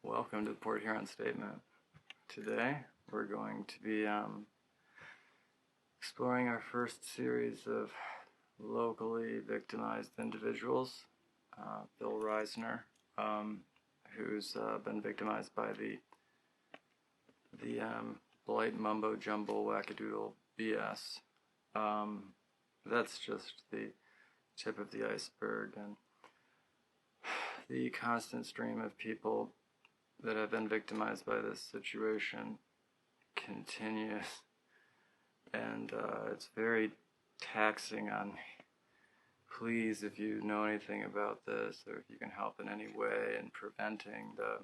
Welcome to the Port Huron Statement. Today we're going to be exploring our first series of locally victimized individuals. Phillip Risner, who's been victimized by the blight mumbo jumbo wackadoodle BS. That's just the tip of the iceberg, and the constant stream of people that have been victimized by this situation continues, and it's very taxing on me. Please, if you know anything about this, or if you can help in any way in preventing the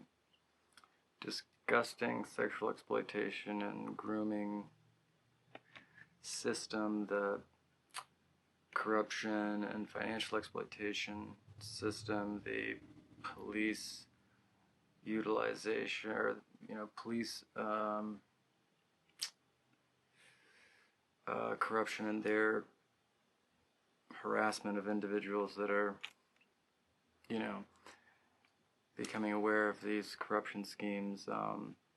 disgusting sexual exploitation and grooming system, the corruption and financial exploitation system, the police utilization, or police corruption and their harassment of individuals that are becoming aware of these corruption schemes.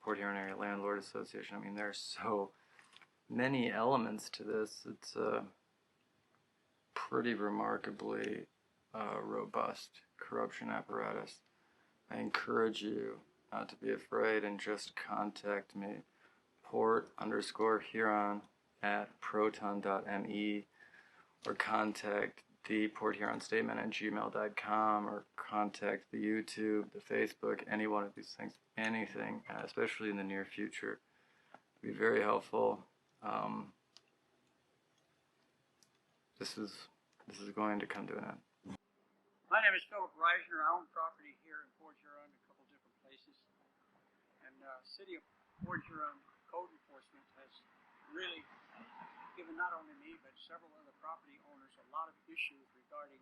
Port Huron Area Landlord Association, I mean, there's so many elements to this. It's a pretty remarkably robust corruption apparatus. I encourage you not to be afraid and just contact me, port_Huron at proton.me, or contact the Port Huron Statement at gmail.com, or contact the YouTube, the Facebook, any one of these things, anything, especially in the near future, would be very helpful. This is going to come to an end. My name is Phillip Risner. I own property here in Port Huron, a couple different places. And City of Port Huron Code Enforcement has really given not only me, but several other property owners a lot of issues regarding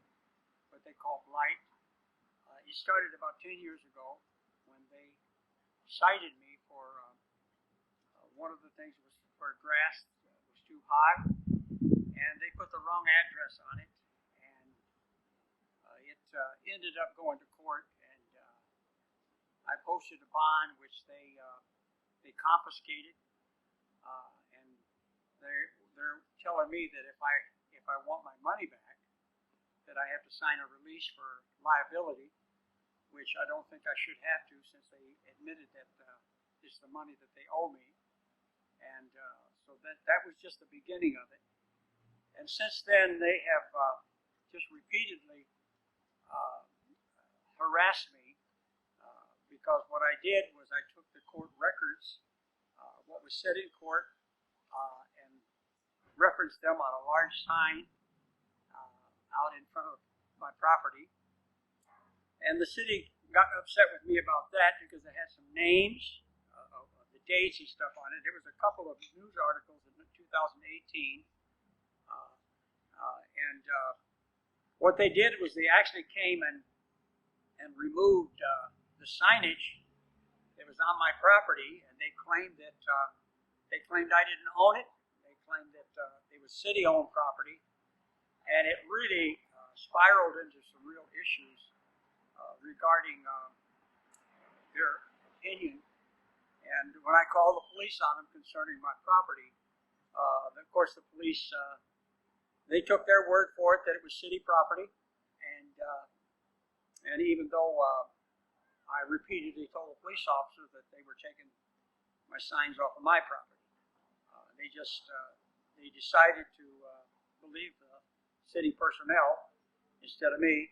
what they call blight. It started about 10 years ago when they cited me for one of the things was for grass was too high, and they put the wrong address on it. Ended up going to court, and I posted a bond which they confiscated, and they're telling me that if I want my money back, that I have to sign a release for liability, which I don't think I should have to, since they admitted that it's the money that they owe me, and so that was just the beginning of it. And since then, they have just repeatedly harassed me, because what I did was I took the court records, what was said in court, and referenced them on a large sign out in front of my property. And the city got upset with me about that because it had some names of the dates and stuff on it. There was a couple of news articles in 2018, and what they did was they actually came and removed the signage that was on my property, and they claimed that I didn't own it. They claimed that it was city-owned property, and it really spiraled into some real issues regarding their opinion. And when I called the police on them concerning my property, of course the police they took their word for it that it was city property, and even though I repeatedly told the police officer that they were taking my signs off of my property, they decided to believe the city personnel instead of me.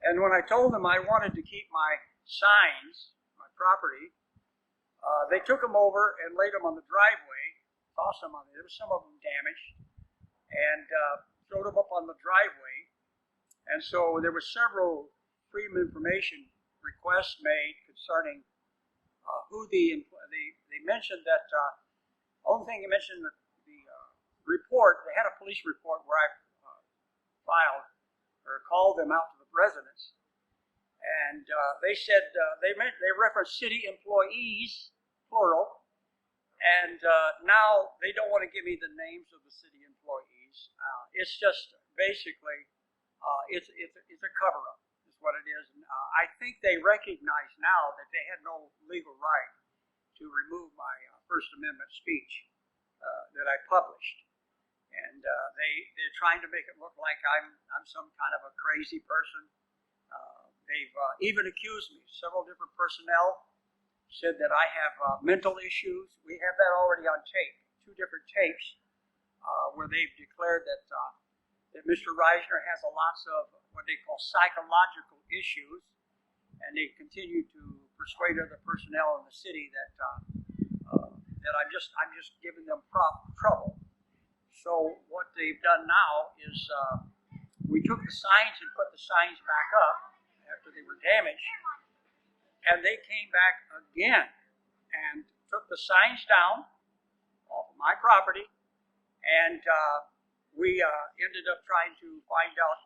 And when I told them I wanted to keep my signs, my property, they took them over and laid them on the driveway, tossed them on there. There was some of them damaged, and threw them up on the driveway. And so there were several Freedom of Information requests made concerning who they mentioned that only thing they mentioned the report. They had a police report where I filed or called them out to the residents, and they said they referenced city employees plural, and now they don't want to give me the names of the city employees. It's just basically it's a cover-up, is what it is. And, I think they recognize now that they had no legal right to remove my First Amendment speech that I published. And they're trying to make it look like I'm some kind of a crazy person. They've even accused me. Several different personnel said that I have mental issues. We have that already on tape, 2 different tapes, where they've declared that Mr. Risner has lots of what they call psychological issues, and they continue to persuade other personnel in the city that I'm just giving them trouble. So what they've done now is we took the signs and put the signs back up after they were damaged, and they came back again and took the signs down off of my property, and we ended up trying to find out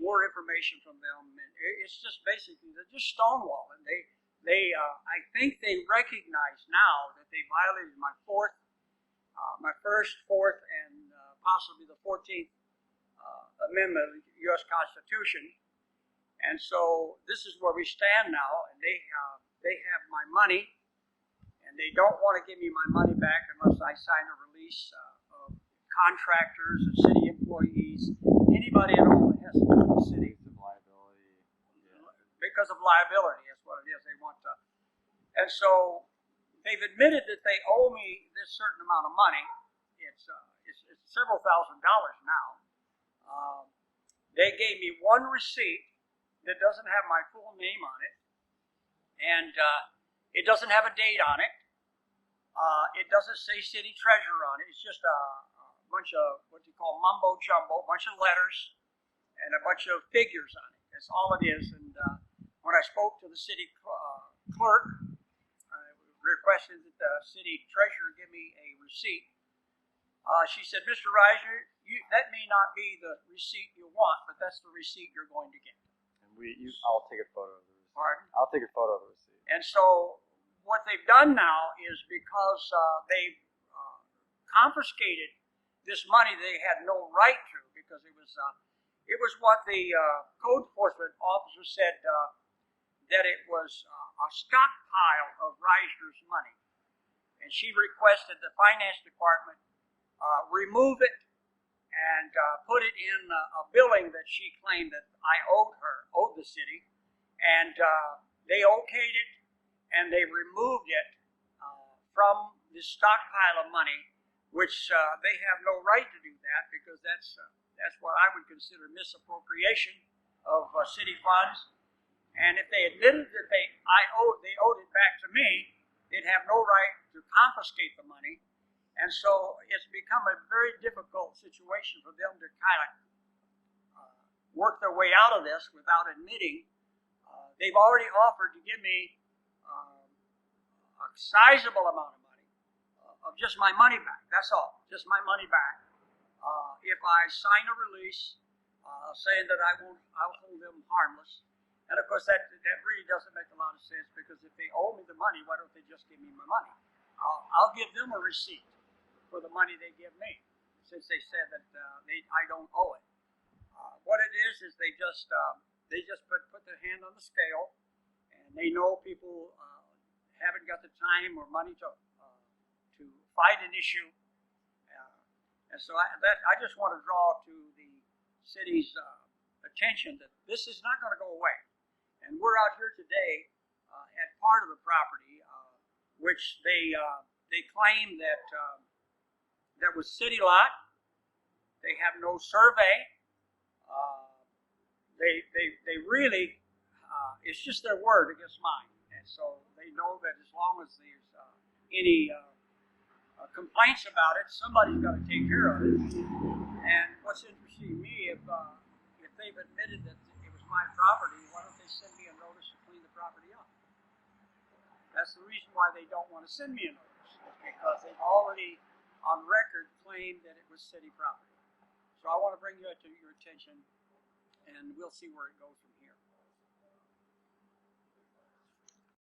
more information from them. And it's just basically, they're just stonewalling. I think they recognize now that they violated my first, fourth, and possibly the 14th Amendment of the U.S. Constitution. And so this is where we stand now, and they have my money, and they don't want to give me my money back unless I sign a release of contractors and city employees, anybody at all that has to do with the city. Liability. Yeah. Because of liability, that's what it is. They want to. And so they've admitted that they owe me this certain amount of money. It's several $1,000s now. They gave me one receipt that doesn't have my full name on it, and it doesn't have a date on it. It doesn't say city treasurer on it. It's just a bunch of what you call mumbo jumbo, a bunch of letters and a bunch of figures on it. That's all it is. And when I spoke to the city clerk, I requested that the city treasurer give me a receipt. She said, "Mr. Risner, that may not be the receipt you want, but that's the receipt you're going to get." And I'll take a photo of the receipt. Pardon? I'll take a photo of the receipt. And so what they've done now is because they've confiscated this money they had no right to, because it was what the code enforcement officer said that it was a stockpile of Risner's money, and she requested the finance department remove it and put it in a billing that she claimed that I owed the city, and they okayed it, and they removed it from the stockpile of money, which they have no right to do that, because that's what I would consider misappropriation of city funds. And if they admitted that they owed it back to me, they'd have no right to confiscate the money. And so it's become a very difficult situation for them to kind of work their way out of this without admitting. They've already offered to give me a sizable amount of money, of just my money back. That's all, just my money back. If I sign a release saying that I'll hold them harmless. And of course, that really doesn't make a lot of sense, because if they owe me the money, why don't they just give me my money? I'll give them a receipt for the money they give me, since they said that I don't owe it. What it is they just put their hand on the scale, and they know people haven't got the time or money to fight an issue. And so I just want to draw to the city's attention that this is not going to go away. And we're out here today at part of the property, which they claim that was city lot. They have no survey. They really, it's just their word against mine. And so they know that as long as there's any complaints about it, somebody's got to take care of it. And what's interesting to me, if they've admitted that it was my property, why don't they send me a notice to clean the property up? That's the reason why they don't want to send me a notice, because they've already on record claimed that it was city property. So I want to bring you to your attention, and we'll see where it goes from